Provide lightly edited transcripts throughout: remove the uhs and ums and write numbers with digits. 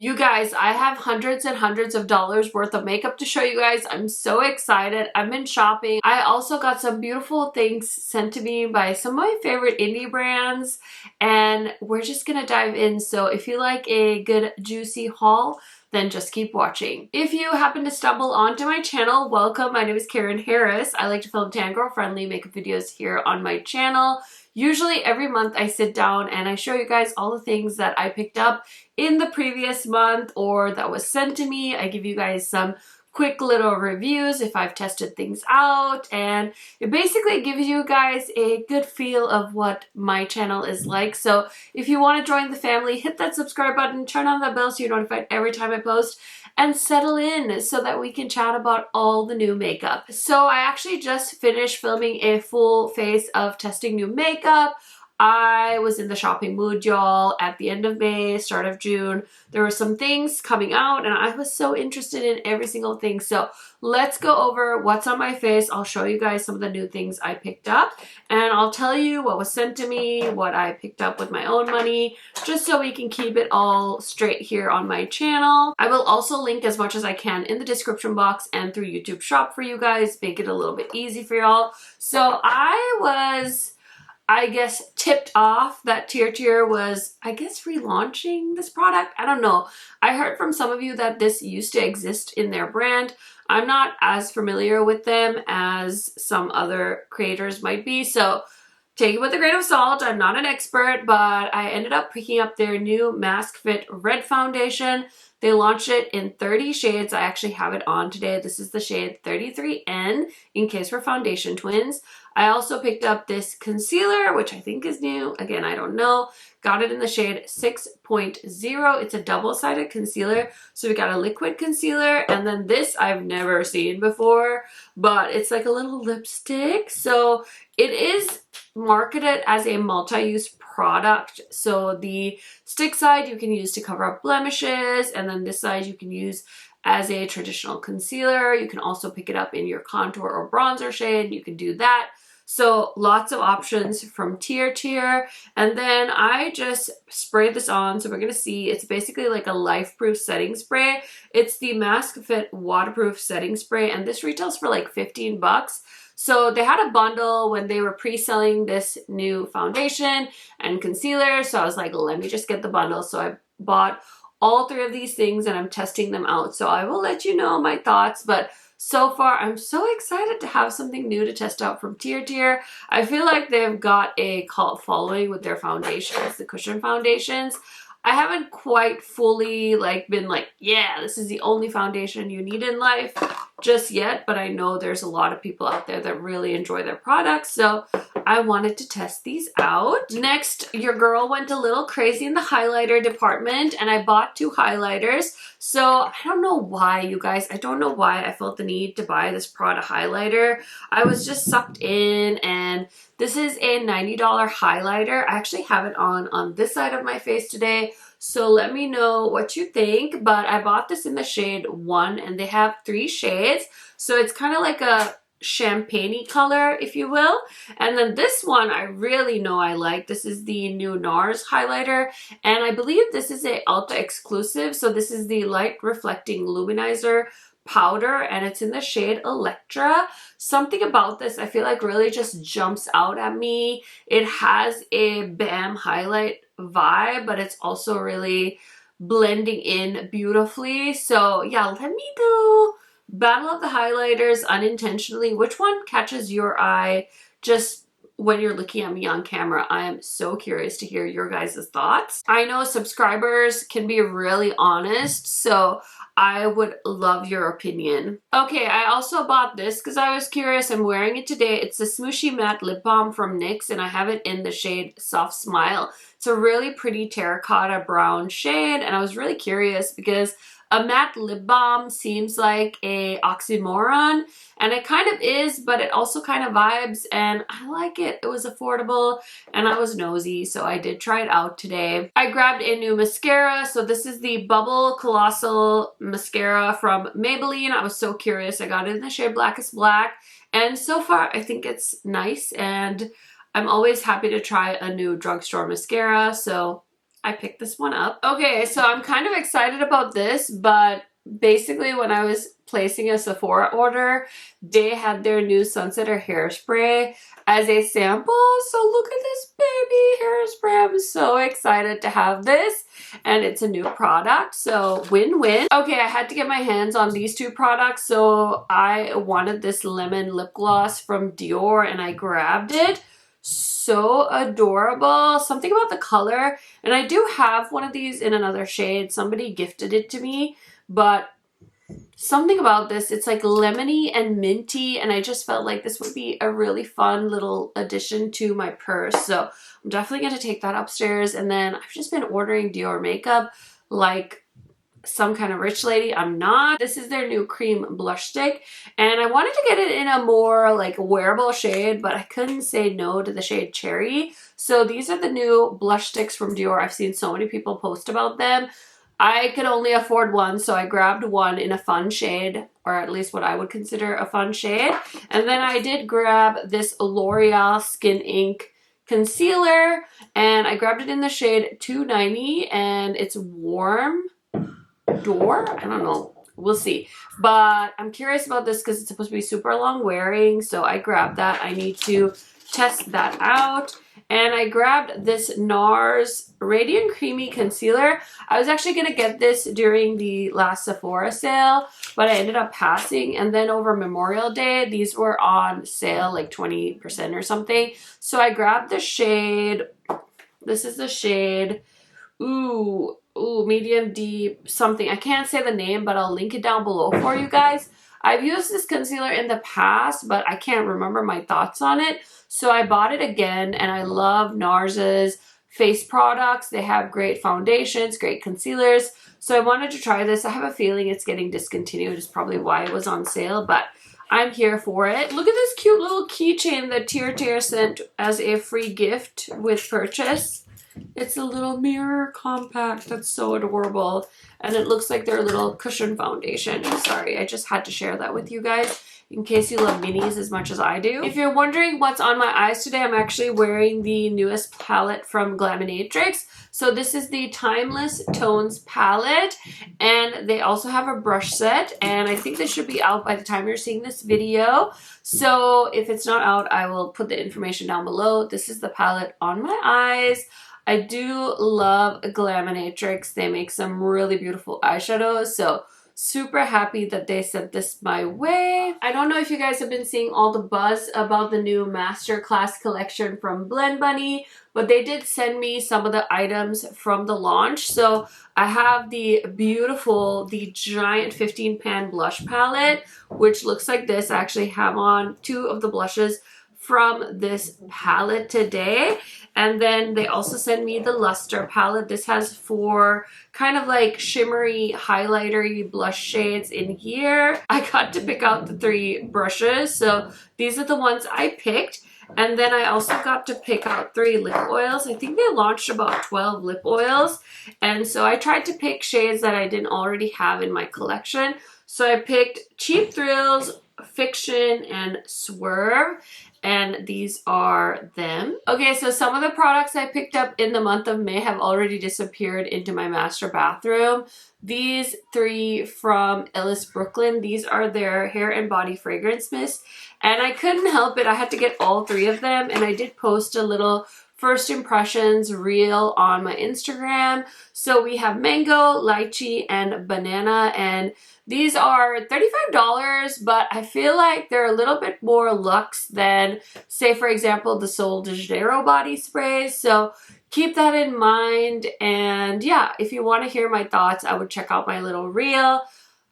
You guys, I have hundreds and hundreds of dollars worth of makeup to show you guys. I'm so excited. I've been shopping. I also got some beautiful things sent to me by some of my favorite indie brands, and we're just gonna dive in. So if you like a good juicy haul, then just keep watching. If you happen to stumble onto my channel, welcome. My name is Karen Harris. I like to film tan girl friendly makeup videos here on my channel. Usually every month I sit down and I show you guys all the things that I picked up in the previous month or that was sent to me. I give you guys some quick little reviews if I've tested things out, and it basically gives you guys a good feel of what my channel is like. So if you want to join the family, hit that subscribe button, turn on the bell so you're notified every time I post, and settle in so that we can chat about all the new makeup. So I actually just finished filming a full face of testing new makeup. I was in the shopping mood, y'all, at the end of May, start of June. There were some things coming out and I was so interested in every single thing. So let's go over what's on my face. I'll show you guys some of the new things I picked up, and I'll tell you what was sent to me, what I picked up with my own money, just so we can keep it all straight here on my channel. I will also link as much as I can in the description box and through YouTube Shop for you guys, make it a little bit easy for y'all. So I guess tipped off that Tirtir was, I guess, relaunching this product. I don't know. I heard from some of you that this used to exist in their brand. I'm not as familiar with them as some other creators might be, so take it with a grain of salt. I'm not an expert, but I ended up picking up their new Mask Fit Red Foundation. They launched it in 30 shades. I actually have it on today. This is the shade 33N, in case we're foundation twins. I also picked up this concealer, which I think is new. Again, I don't know. Got it in the shade 6.0. It's a double-sided concealer. So we got a liquid concealer, and then this I've never seen before, but it's like a little lipstick. So it is marketed as a multi-use product. So the stick side you can use to cover up blemishes, and then this side you can use as a traditional concealer. You can also pick it up in your contour or bronzer shade. You can do that. So lots of options from Tirtir. And then I just sprayed this on. So we're going to see, it's basically like a life-proof setting spray. It's the Mask Fit waterproof setting spray, and this retails for like 15 bucks. So they had a bundle when they were pre-selling this new foundation and concealer. So I was like, let me just get the bundle. So I bought all three of these things and I'm testing them out. So I will let you know my thoughts, but so far I'm so excited to have something new to test out from Tirtir. I feel like they've got a cult following with their foundations, the cushion foundations. I haven't quite fully been like, yeah, this is the only foundation you need in life just yet, but I know there's a lot of people out there that really enjoy their products, so I wanted to test these out. Next, your girl went a little crazy in the highlighter department, and I bought 2 highlighters. So I don't know why, you guys. I don't know why I felt the need to buy this Prada highlighter. I was just sucked in, and this is a $90 highlighter. I actually have it on this side of my face today, so let me know what you think. But I bought this in the shade 1, and they have 3 shades. So it's kind of like a champagne-y color, if you will. And then this one I really know I like. This is the new NARS highlighter, and I believe this is a Ulta exclusive. So this is the light reflecting luminizer powder, and it's in the shade Electra. Something about this I feel like really just jumps out at me. It has a BAM highlight vibe, but it's also really blending in beautifully. So yeah, let me do battle of the highlighters unintentionally. Which one catches your eye just when you're looking at me on camera? I am so curious to hear your guys' thoughts. I know subscribers can be really honest, so I would love your opinion. Okay, I also bought this because I was curious. I'm wearing it today. It's a Smooshy Matte Lip Balm from NYX, and I have it in the shade Soft Smile. It's a really pretty terracotta brown shade, and I was really curious because a matte lip balm seems like a oxymoron, and it kind of is, but it also kind of vibes, and I like it. It was affordable, and I was nosy, so I did try it out today. I grabbed a new mascara. So this is the Bubble Colossal Mascara from Maybelline. I was so curious. I got it in the shade Blackest Black, and so far I think it's nice, and I'm always happy to try a new drugstore mascara, so I picked this one up. Okay, so I'm kind of excited about this, but basically when I was placing a Sephora order, they had their new Sunsetter hairspray as a sample. So look at this baby hairspray. I'm so excited to have this, and it's a new product, so win-win. Okay, I had to get my hands on these two products, so I wanted this lemon lip gloss from Dior and I grabbed it. So adorable. Something about the color, and I do have one of these in another shade. Somebody gifted it to me, but something about this, it's like lemony and minty, and I just felt like this would be a really fun little addition to my purse. So I'm definitely going to take that upstairs. And then I've just been ordering Dior makeup like some kind of rich lady. I'm not. This is their new cream blush stick, and I wanted to get it in a more like wearable shade, but I couldn't say no to the shade Cherry. So these are the new blush sticks from Dior. I've seen so many people post about them. I could only afford one, so I grabbed one in a fun shade, or at least what I would consider a fun shade. And then I did grab this L'Oreal Skin Ink concealer, and I grabbed it in the shade 290, and it's Warm Door? I don't know. We'll see. But I'm curious about this because it's supposed to be super long wearing, so I grabbed that. I need to test that out. And I grabbed this NARS Radiant Creamy Concealer. I was actually going to get this during the last Sephora sale, but I ended up passing. And then over Memorial Day, these were on sale, like 20% or something. So I grabbed the shade. This is the shade. Ooh, medium deep something. I can't say the name, but I'll link it down below for you guys. I've used this concealer in the past, but I can't remember my thoughts on it. So I bought it again, and I love NARS's face products. They have great foundations, great concealers. So I wanted to try this. I have a feeling it's getting discontinued. It's probably why it was on sale, but I'm here for it. Look at this cute little keychain that Tirtir sent as a free gift with purchase. It's a little mirror compact. That's so adorable. And it looks like their little cushion foundation. I'm sorry, I just had to share that with you guys in case you love minis as much as I do. If you're wondering what's on my eyes today, I'm actually wearing the newest palette from Glamlite. So this is the Timeless Tones palette, and they also have a brush set, and I think this should be out by the time you're seeing this video. So if it's not out, I will put the information down below. This is the palette on my eyes. I do love Glamlite. They make some really beautiful eyeshadows, so super happy that they sent this my way. I don't know if you guys have been seeing all the buzz about the new Masterclass collection from Blend Bunny, but they did send me some of the items from the launch. So I have the giant 15 pan blush palette, which looks like this. I actually have on 2 of the blushes from this palette today. And then they also sent me the Luster palette. This has 4 kind of like shimmery, highlightery blush shades in here. I got to pick out the 3 brushes. So these are the ones I picked. And then I also got to pick out 3 lip oils. I think they launched about 12 lip oils. And so I tried to pick shades that I didn't already have in my collection. So I picked Cheap Thrills, Fiction, and Swerve. And these are them. Okay, so some of the products I picked up in the month of May have already disappeared into my master bathroom. These 3 from Ellis Brooklyn, these are their hair and body fragrance mist. And I couldn't help it, I had to get all 3 of them. And I did post a little first impressions reel on my Instagram. So we have mango, lychee, and banana, and these are $35, but I feel like they're a little bit more luxe than, say, for example, the Sol de Janeiro body sprays. So keep that in mind. And yeah, if you want to hear my thoughts, I would check out my little reel.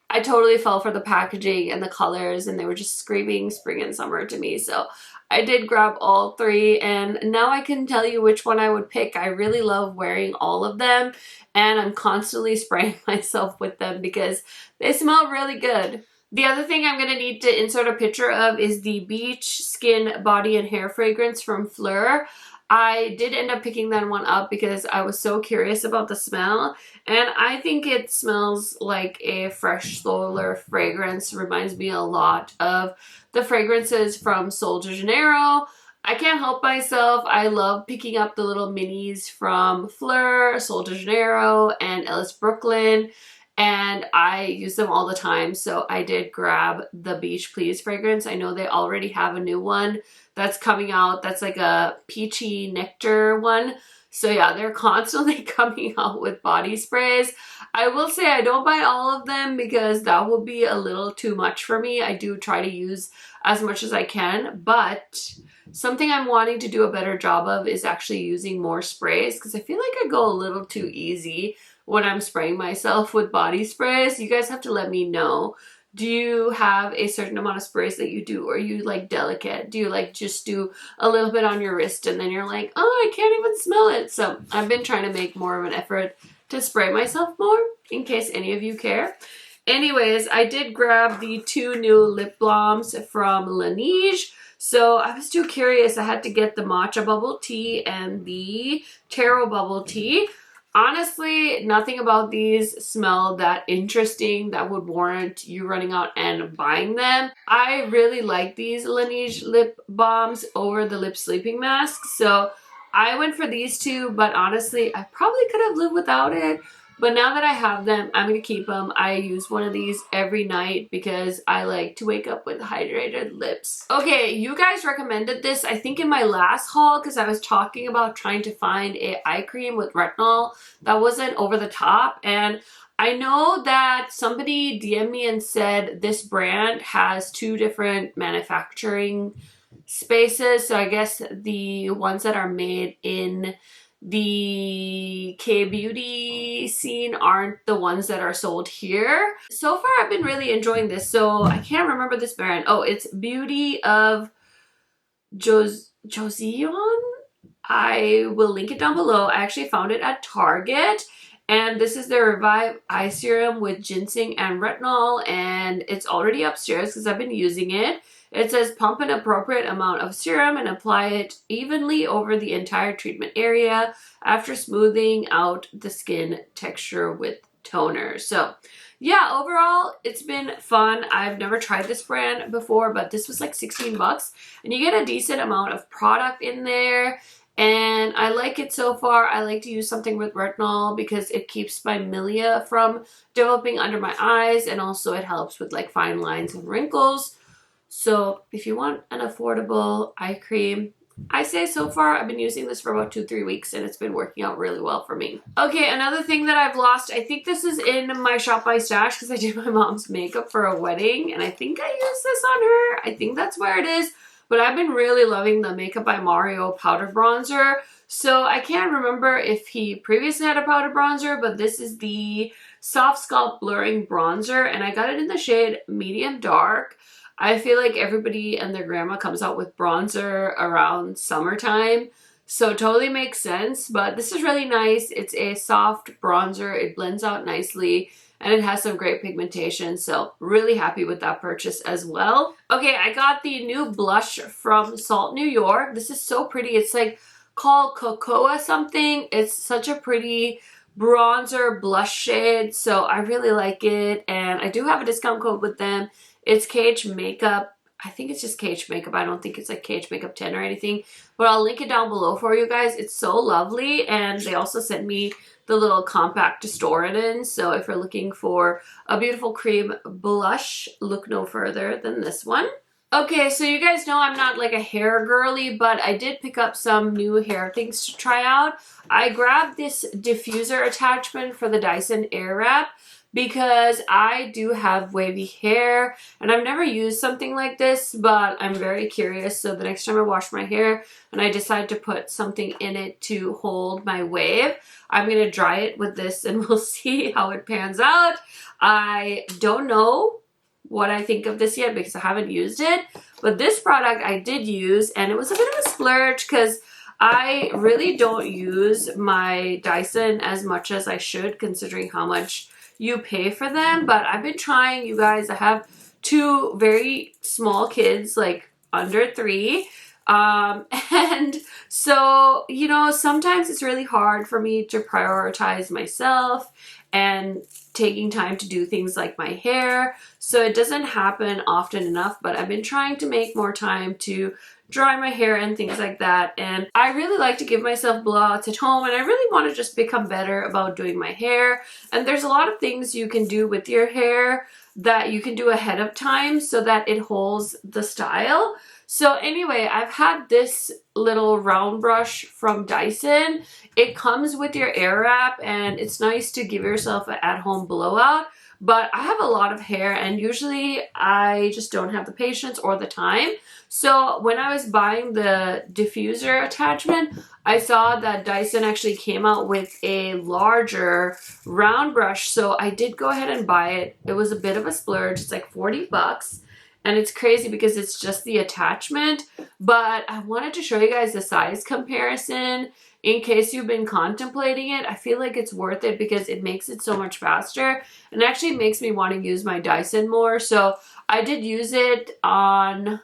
I totally fell for the packaging and the colors, and they were just screaming spring and summer to me. So I did grab all 3, and now I can tell you which one I would pick. I really love wearing all of them, and I'm constantly spraying myself with them because they smell really good. The other thing I'm going to need to insert a picture of is the Beach Skin Body and Hair Fragrance from Fleur. I did end up picking that one up because I was so curious about the smell, and I think it smells like a fresh solar fragrance. Reminds me a lot of the fragrances from Sol de Janeiro. I can't help myself. I love picking up the little minis from Fleur, Sol de Janeiro, and Ellis Brooklyn, and I use them all the time. So I did grab the Beach Please fragrance. I know they already have a new one that's coming out. That's like a peachy nectar one. So yeah, they're constantly coming out with body sprays. I will say I don't buy all of them because that will be a little too much for me. I do try to use as much as I can, but something I'm wanting to do a better job of is actually using more sprays, because I feel like I go a little too easy when I'm spraying myself with body sprays. You guys have to let me know. Do you have a certain amount of sprays that you do, or are you like delicate? Do you like just do a little bit on your wrist and then you're like, oh, I can't even smell it? So I've been trying to make more of an effort to spray myself more, in case any of you care. Anyways, I did grab the 2 new lip balms from Laneige. So I was too curious. I had to get the matcha bubble tea and the taro bubble tea. Honestly, nothing about these smell that interesting that would warrant you running out and buying them. I really like these Laneige lip balms over the lip sleeping mask. So I went for these 2, but honestly, I probably could have lived without it. But now that I have them, I'm going to keep them. I use one of these every night because I like to wake up with hydrated lips. Okay, you guys recommended this, I think, in my last haul, because I was talking about trying to find a eye cream with retinol that wasn't over the top. And I know that somebody DM'd me and said this brand has 2 different manufacturing spaces. So I guess the ones that are made in the K-beauty scene aren't the ones that are sold here. So far, I've been really enjoying this. So I can't remember this brand. Oh, it's Beauty of Joseon. I will link it down below. I actually found it at Target. And this is their Revive Eye Serum with ginseng and retinol. And it's already upstairs because I've been using it. It says pump an appropriate amount of serum and apply it evenly over the entire treatment area after smoothing out the skin texture with toner. So yeah, overall, it's been fun. I've never tried this brand before, but this was like 16 bucks and you get a decent amount of product in there. And I like it so far. I like to use something with retinol because it keeps my milia from developing under my eyes, and also it helps with like fine lines and wrinkles. So if you want an affordable eye cream, I say so far I've been using this for about 2-3 weeks and it's been working out really well for me. Okay, another thing that I've lost, I think this is in my Shop My Stash because I did my mom's makeup for a wedding and I think I used this on her. I think that's where it is. But I've been really loving the Makeup by Mario powder bronzer. So I can't remember if he previously had a powder bronzer, but this is the Soft Scalp Blurring Bronzer and I got it in the shade Medium Dark. I feel like everybody and their grandma comes out with bronzer around summertime, so it totally makes sense, but this is really nice. It's a soft bronzer. It blends out nicely, and it has some great pigmentation, so really happy with that purchase as well. Okay, I got the new blush from Salt New York. This is so pretty. It's like called Cocoa something. It's such a pretty bronzer blush shade, so I really like it, and I do have a discount code with them. It's Cage Makeup. I think it's just Cage Makeup. I don't think it's like Cage Makeup 10 or anything. But I'll link it down below for you guys. It's so lovely. And they also sent me the little compact to store it in. So if you're looking for a beautiful cream blush, look no further than this one. Okay, so you guys know I'm not like a hair girly, but I did pick up some new hair things to try out. I grabbed this diffuser attachment for the Dyson Airwrap because I do have wavy hair and I've never used something like this, but I'm very curious. So the next time I wash my hair and I decide to put something in it to hold my wave, I'm going to dry it with this and we'll see how it pans out. I don't know what I think of this yet because I haven't used it, but this product I did use and it was a bit of a splurge because I really don't use my Dyson as much as I should considering how much you pay for them. But I've been trying, you guys. I have 2 very small kids, like under 3. And so, you know, sometimes it's really hard for me to prioritize myself and taking time to do things like my hair. So it doesn't happen often enough, but I've been trying to make more time to dry my hair and things like that. And I really like to give myself blowouts at home, and I really want to just become better about doing my hair. And there's a lot of things you can do with your hair that you can do ahead of time so that it holds the style. So anyway, I've had this little round brush from Dyson. It comes with your air wrap, and it's nice to give yourself an at-home blowout. But I have a lot of hair, and usually I just don't have the patience or the time. So when I was buying the diffuser attachment, I saw that Dyson actually came out with a larger round brush. So I did go ahead and buy it. It was a bit of a splurge. It's like 40 bucks. And it's crazy because it's just the attachment. But I wanted to show you guys the size comparison in case you've been contemplating it. I feel like it's worth it because it makes it so much faster and actually makes me want to use my Dyson more. So I did use it on,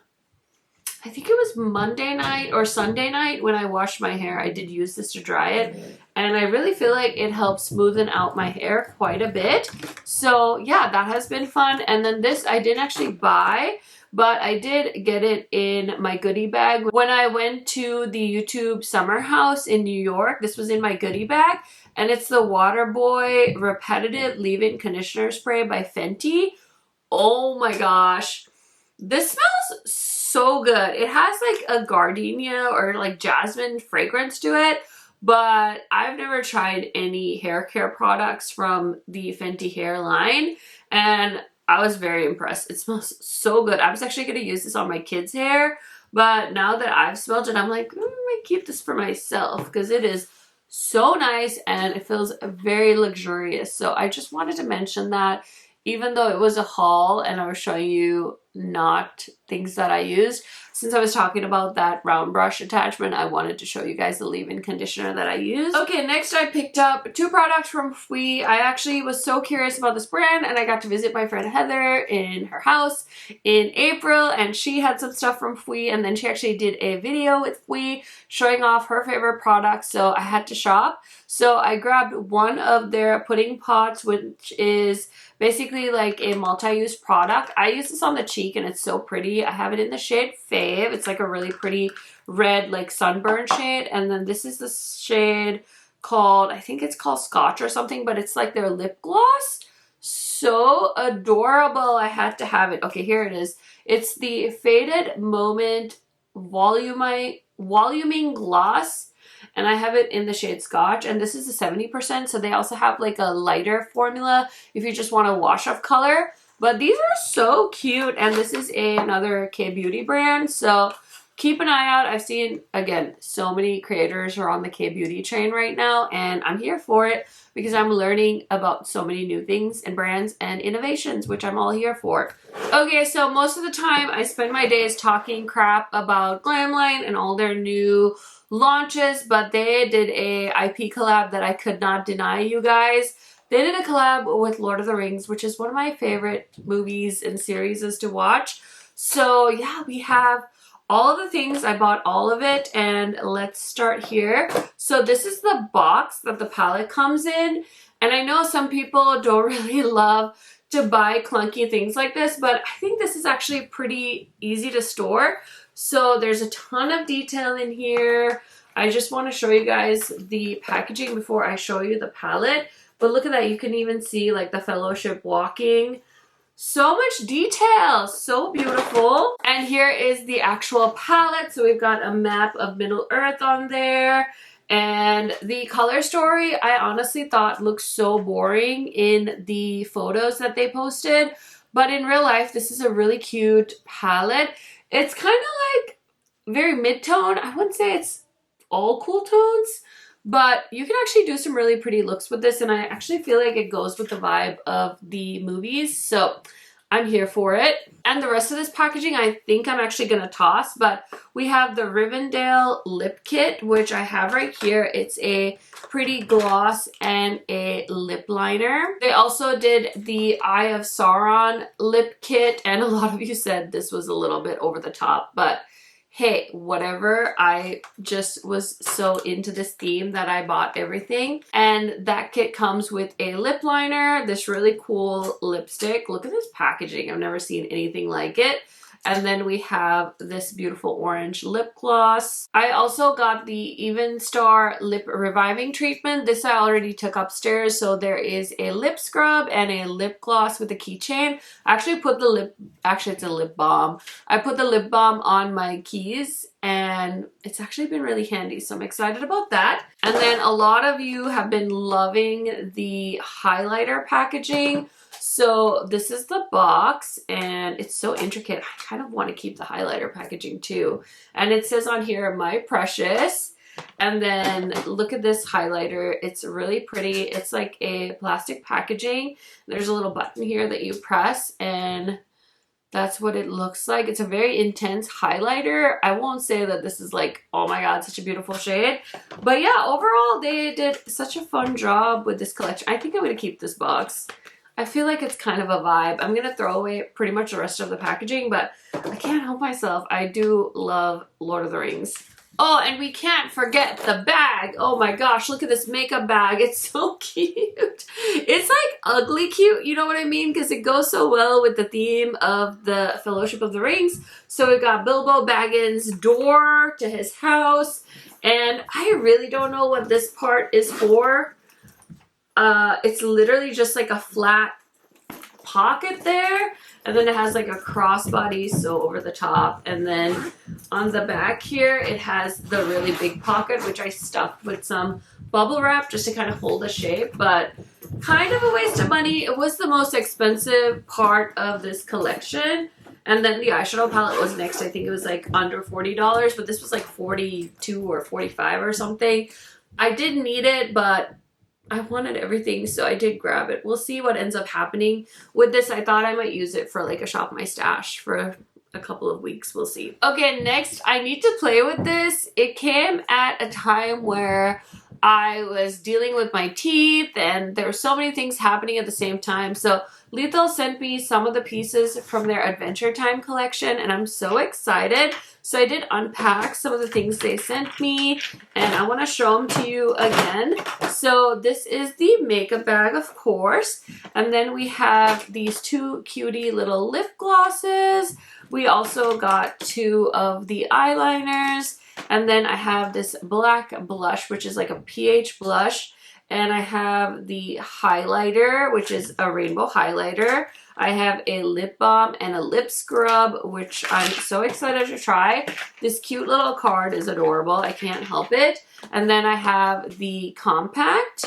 I think it was Monday night or Sunday night when I washed my hair. I did use this to dry it, and I really feel like it helps smoothen out my hair quite a bit. So yeah, that has been fun. And then this I didn't actually buy, but I did get it in my goodie bag. When I went to the YouTube summer house in New York, this was in my goodie bag, and it's the Waterboy Repetitive Leave-In Conditioner Spray by Fenty. Oh my gosh. This smells so good. It has like a gardenia or like jasmine fragrance to it, but I've never tried any hair care products from the Fenty hair line, and I was very impressed. It smells so good. I was actually going to use this on my kids' hair, but now that I've smelled it, I'm like, I might keep this for myself because it is so nice and it feels very luxurious. So I just wanted to mention that, even though it was a haul and I was showing you not things that I used, since I was talking about that round brush attachment, I wanted to show you guys the leave-in conditioner that I used. Okay, next I picked up two products from Fwee. I actually was so curious about this brand, and I got to visit my friend Heather in her house in April, and she had some stuff from Fwee, and then she actually did a video with Fwee showing off her favorite products, so I had to shop. So I grabbed one of their pudding pots, which is basically like a multi-use product. I use this on the cheek and it's so pretty. I have it in the shade Fave. It's like a really pretty red like sunburn shade. And then this is the shade called, I think it's called Scotch or something, but it's like their lip gloss. So adorable. I had to have it. Okay, here it is. It's the Faded Moment Voluming Gloss. And I have it in the shade Scotch, and this is a 70%, so they also have like a lighter formula if you just want a wash off color. But these are so cute, and this is another K-beauty brand, so keep an eye out. I've seen, again, so many creators are on the K-beauty train right now, and I'm here for it because I'm learning about so many new things and brands and innovations, which I'm all here for. Okay, so most of the time I spend my days talking crap about Glamlite and all their new launches, but they did a IP collab that I could not deny you guys. They did a collab with Lord of the Rings, which is one of my favorite movies and series to watch. So yeah, we have all of the things. I bought all of it, and let's start here. So this is the box that the palette comes in, and I know some people don't really love to buy clunky things like this, but I think this is actually pretty easy to store. So there's a ton of detail in here. I just want to show you guys the packaging before I show you the palette. But look at that. You can even see like the Fellowship walking. So much detail. So beautiful. And here is the actual palette. So we've got a map of Middle Earth on there. And the color story, I honestly thought looked so boring in the photos that they posted. But in real life, this is a really cute palette. It's kind of like very mid-tone. I wouldn't say it's all cool tones, but you can actually do some really pretty looks with this, and I actually feel like it goes with the vibe of the movies, so I'm here for it. And the rest of this packaging I think I'm actually going to toss, but we have the Rivendell lip kit, which I have right here. It's a pretty gloss and a lip liner. They also did the Eye of Sauron lip kit, and a lot of you said this was a little bit over the top, but hey, whatever. I just was so into this theme that I bought everything. And that kit comes with a lip liner, this really cool lipstick. Look at this packaging. I've never seen anything like it. And then we have this beautiful orange lip gloss. I also got the Even Star Lip Reviving Treatment. This I already took upstairs. So there is a lip scrub and a lip gloss with a keychain. I actually put the lip, actually it's a lip balm. I put the lip balm on my keys and it's actually been really handy. So I'm excited about that. And then a lot of you have been loving the highlighter packaging. So this is the box and it's so intricate. I kind of want to keep the highlighter packaging too. And it says on here, My Precious. And then look at this highlighter. It's really pretty. It's like a plastic packaging. There's a little button here that you press and that's what it looks like. It's a very intense highlighter. I won't say that this is like, oh my god, such a beautiful shade. But yeah, overall, they did such a fun job with this collection. I think I'm going to keep this box. I feel like it's kind of a vibe. I'm going to throw away pretty much the rest of the packaging, but I can't help myself. I do love Lord of the Rings. Oh, and we can't forget the bag. Oh my gosh, look at this makeup bag. It's so cute. It's like ugly cute, you know what I mean? Because it goes so well with the theme of the Fellowship of the Rings. So we've got Bilbo Baggins' door to his house. And I really don't know what this part is for. It's literally just like a flat pocket there. And then it has like a crossbody, so over the top. And then on the back here, it has the really big pocket, which I stuffed with some bubble wrap just to kind of hold the shape. But kind of a waste of money. It was the most expensive part of this collection. And then the eyeshadow palette was next. I think it was like under $40, but this was like 42 or 45 or something. I didn't need it, but I wanted everything, so I did grab it. We'll see what ends up happening with this. I thought I might use it for like a shop my stash for a couple of weeks. We'll see. Okay, next I need to play with this. It came at a time where I was dealing with my teeth and there were so many things happening at the same time. So Lethal sent me some of the pieces from their Adventure Time collection and I'm so excited. So I did unpack some of the things they sent me and I want to show them to you again. So this is the makeup bag, of course. And then we have these two cutie little lip glosses. We also got two of the eyeliners. And then I have this black blush, which is like a pH blush. And I have the highlighter, which is a rainbow highlighter. I have a lip balm and a lip scrub, which I'm so excited to try. This cute little card is adorable. I can't help it. And then I have the compact.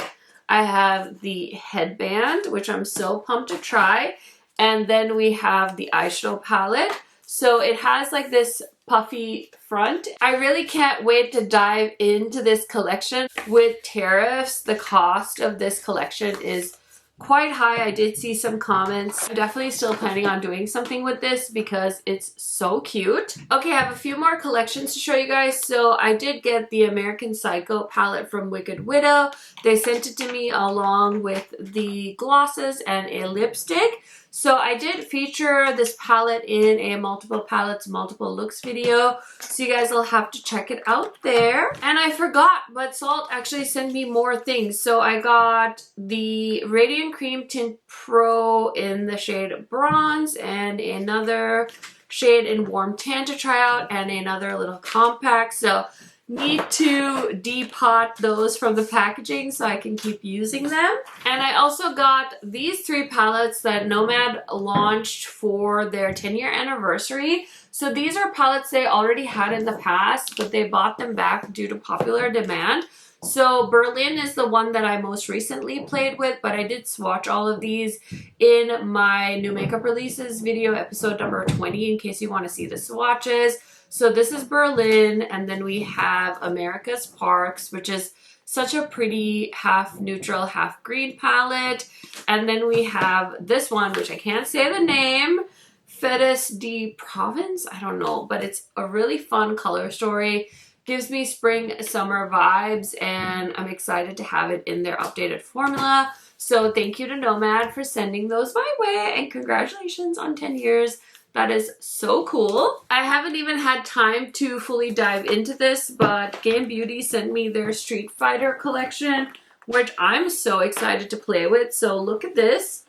I have the headband, which I'm so pumped to try. And then we have the eyeshadow palette. So it has like this puffy front. I really can't wait to dive into this collection. With tariffs, the cost of this collection is quite high. I did see some comments. I'm definitely still planning on doing something with this because it's so cute. Okay, I have a few more collections to show you guys. So I did get the American Psycho palette from Wicked Widow. They sent it to me along with the glosses and a lipstick. So I did feature this palette in a multiple palettes, multiple looks video. So you guys will have to check it out there. And I forgot, but Salt actually sent me more things. So I got the Radiant Cream Tint Pro in the shade Bronze and another shade in Warm Tan to try out and another little compact. So need to depot those from the packaging so I can keep using them. And I also got these three palettes that Nomad launched for their 10-year anniversary. So these are palettes they already had in the past, but they bought them back due to popular demand. So Berlin is the one that I most recently played with, but I did swatch all of these in my new makeup releases video, episode number 20, in case you want to see the swatches. So this is Berlin, and then we have America's Parks, which is such a pretty half neutral, half green palette. And then we have this one, which I can't say the name, Fetes de Provence, I don't know, but it's a really fun color story. Gives me spring, summer vibes, and I'm excited to have it in their updated formula. So thank you to Nomad for sending those my way, and congratulations on 10 years. That is so cool. I haven't even had time to fully dive into this, but K-beauty sent me their Street Fighter collection, which I'm so excited to play with. So look at this.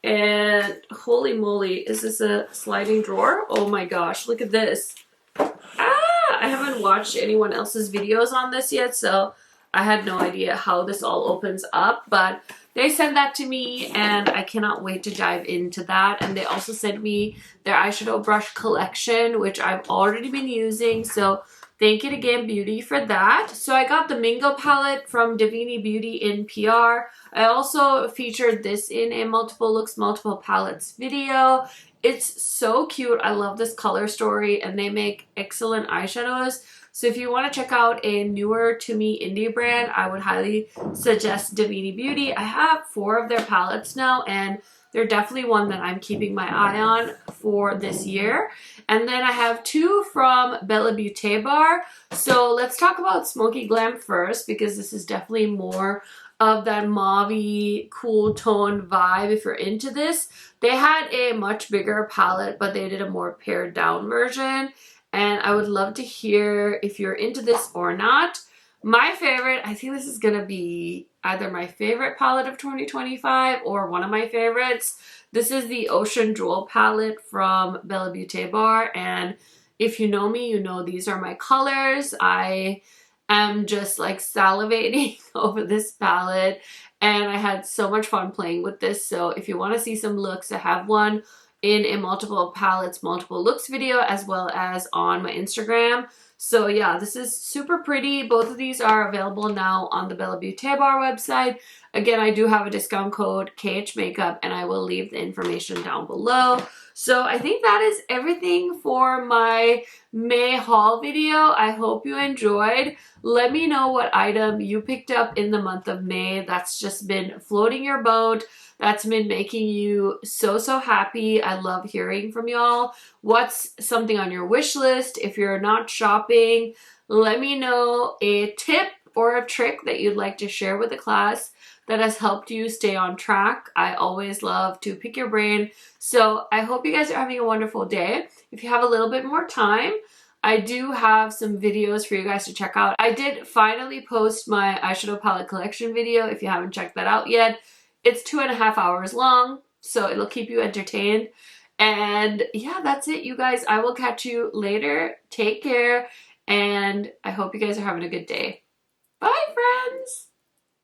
And holy moly, is this a sliding drawer? Oh my gosh, look at this. I haven't watched anyone else's videos on this yet, so I had no idea how this all opens up, but they sent that to me and I cannot wait to dive into that. And they also sent me their eyeshadow brush collection, which I've already been using, so thank you to Fwee Beauty for that. So I got the Mingo palette from Davini Beauty in PR. I also featured this in a multiple looks, multiple palettes video. It's so cute. I love this color story and they make excellent eyeshadows. So if you want to check out a newer to me indie brand, I would highly suggest Davini Beauty. I have 4 of their palettes now and they're definitely one that I'm keeping my eye on for this year. And then I have 2 from Bella Beauté Bar. So let's talk about Smoky Glam first because this is definitely more of that mauve-y, cool tone vibe if you're into this. They had a much bigger palette, but they did a more pared down version. And I would love to hear if you're into this or not. My favorite, I think this is going to be either my favorite palette of 2025 or one of my favorites. This is the Ocean Jewel palette from Bella Beauté Bar. And if you know me, you know these are my colors. I am just like salivating over this palette. And I had so much fun playing with this. So if you want to see some looks, I have one in a multiple palettes, multiple looks video, as well as on my Instagram. So yeah, this is super pretty. Both of these are available now on the Bella Beauté Bar website. Again, I do have a discount code KHMakeup and I will leave the information down below. So I think that is everything for my May haul video. I hope you enjoyed. Let me know what item you picked up in the month of May that's just been floating your boat, that's been making you so happy. I love hearing from y'all. What's something on your wish list? If you're not shopping, let me know a tip or a trick that you'd like to share with the class that has helped you stay on track. I always love to pick your brain. So I hope you guys are having a wonderful day. If you have a little bit more time, I do have some videos for you guys to check out. I did finally post my eyeshadow palette collection video if you haven't checked that out yet. It's 2.5 hours long, so it'll keep you entertained. And yeah, that's it, you guys. I will catch you later. Take care, and I hope you guys are having a good day. Bye, friends!